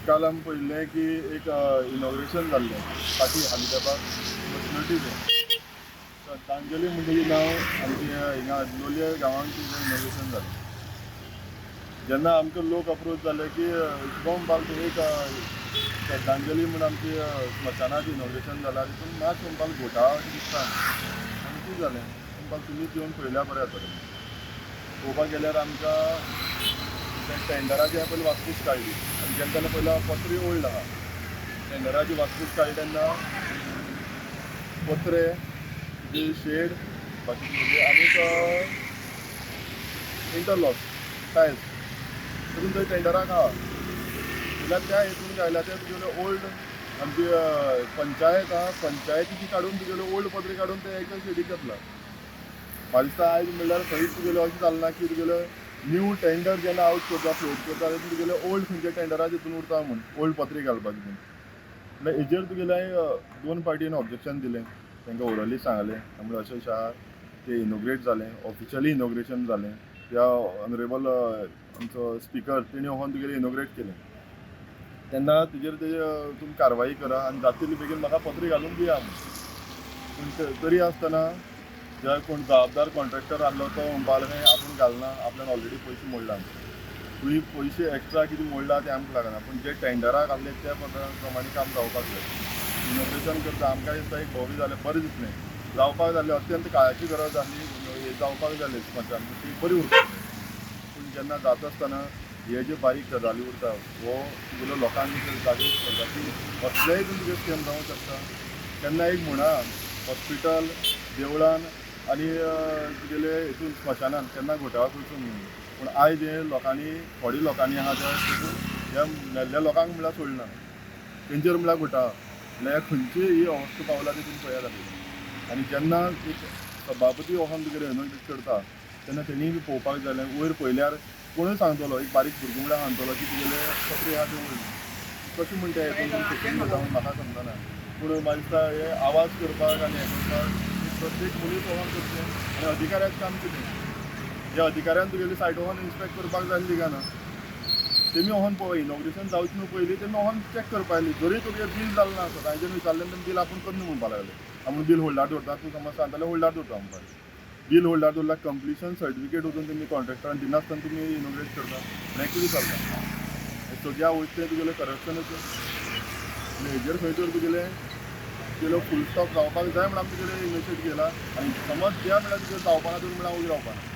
काल आमी पळयल्लें की एक इनॉग्रेशन जाल्लें फाटीं हालीं फॅसिलिटीचें श्रद्धांजली म्हणटकी नांव आमचे हिंगा लोलये गांवांत तिजें इनॉग्रेशन जालें. जेन्ना आमकां लोक अप्रोच जाले की शुभम बाल तुमी एक श्रद्धांजली म्हणून आमची स्मशानाचें इनॉग्रेशन जालां तितून मातशें म्हणपाक घोटाळो दिसता आनी कितें जालें म्हणपाक तुमीच येवन पळयल्यार बरें जातलें. पळोवपाक गेल्यार आमकां त्या टेंडराची पयलीं वासपूस काडली आनी जेन्ना तेन्ना पयलो पत्रे ओल्ड आहा. टेंडराची वासपूस काडली तेन्ना पत्रे शेड बाकीचे आनीक इंटरलॉक टायल्स तितून थंय टेंडराक आहा. जाल्यार त्या हितून घायला ते तुगेले ओल्ड आमची पंचायत आहा पंचायतीची काडून तुगेले ओल्ड पत्रे काडून ते एका शेडीक घातला. म्हाका दिसता आयज म्हणल्यार खंयच तुगेले अशें जालें ना की तुगेले न्यू टेंडर जेन्ना आवट करता फ्लोट करता तेन्ना तुगेले ओल्ड खंयचे टेंडराचे हितून उरता म्हूण ओल्ड पत्रे घालपाक हितून. म्हणल्यार हेजेर तुगेले दोन पार्टीन ऑब्जेक्शन दिलें तांकां ओरली सांगलें आमी अशें अशें आहा तें इनोग्रेट जालें ऑफिशियली इनोग्रेशन जालें त्या ऑनरेबल आमचो स्पिकर तेणी होन तुगेलें इनोग्रेट केलें तेन्ना तेजेर तुमी कारवाई करा आनी जाता तितले बेगीन म्हाका पत्रे घालून दिया म्हूण. पूण तरी आसतना ज्या कोण जबाबदार कॉन्ट्रॅक्टर आहलो तो म्हणपा लागलो आपूण घालना आपल्यान ऑलरेडी पयशे मोडला. तुवें पयशे एक्स्ट्रा कितें मोडला ते आमकां लागना पूण जे टेंडराक आहले त्या प्रमाणे काम जावपाक जाय. इनोग्रेशन करता आमकां दिसता एक भोवी जालें बरें दिसलें जावपाक जालें अत्यंत काळाची गरज आसली जावपाक जालें स्मशान ती बरी उरता. पूण जेन्ना जाता आसतना हे जे बारीक गजाली उरता हो तुगेलो लोकांनी जागे करता की कसलेय तुमचे स्कॅम जावंक शकता. केन्ना एक म्हणा हॉस्पिटल देवळान आनी तुगेले हितून स्मशानान केन्ना घोटाळो करचो न्हू. पूण आयज हे लोकांनी थोडी लोकांनी आहा तितून ह्या मेल्ल्या लोकांक म्हळ्यार सोडना तेंचेर म्हळ्यार घोटाळो म्हळ्यार खंयची ही अवस्था पावला ती तुमी पळयात आनी जेन्ना एक सभापती वोन तुगेले इनोग्रेट करता तेन्ना तेणी बी पळोवपाक जालें वयर पयल्यार कोणूय सांगतलो एक बारीक भुरगो म्हळ्यार सांगतलो की तुगेले पत्रे आहा ते वयर कशें म्हण ते हितून जावन म्हाका समजना. पूण म्हाका दिसता हे आवाज करपाक आनी हें करपाक प्रत्येक मनीस वोन करचें आनी अधिकाऱ्याचें काम कितें ज्या अधिकाऱ्यान तुगेली सायट वोन इन्स्पेक्ट करपाक जाय दिगाना तेमी वोन पळय इनॉग्रेशन जावचे न्हू पयलीं तेमी वोन चॅक करपा जाय. जरी तुगे बील जालें ना सदांचें विचारलें तेन्ना बील आपूण करना म्हणपा लागले आपूण बील होल्डार दवरता तूं समज सांगतालें होल्डार दवरता म्हणपा बील होल्डार दवरल्यार कंप्लिशन सर्टिफिकेट वचून तुमी कॉन्ट्रॅक्टरान दिना आसतना तुमी इनोग्रेट करता हें कितें चलता. सगळ्या वयचें तुगेलें करप्शनूच आनी हेजेर खंय तर तुगेलो फूल स्टॉप जावपाक जाय म्हण आमी तुगेलें इनिशिएट केला आनी समज त्या म्हळ्यार तुगेलें जावपाना तर म्हळ्यार हांव रावपाना.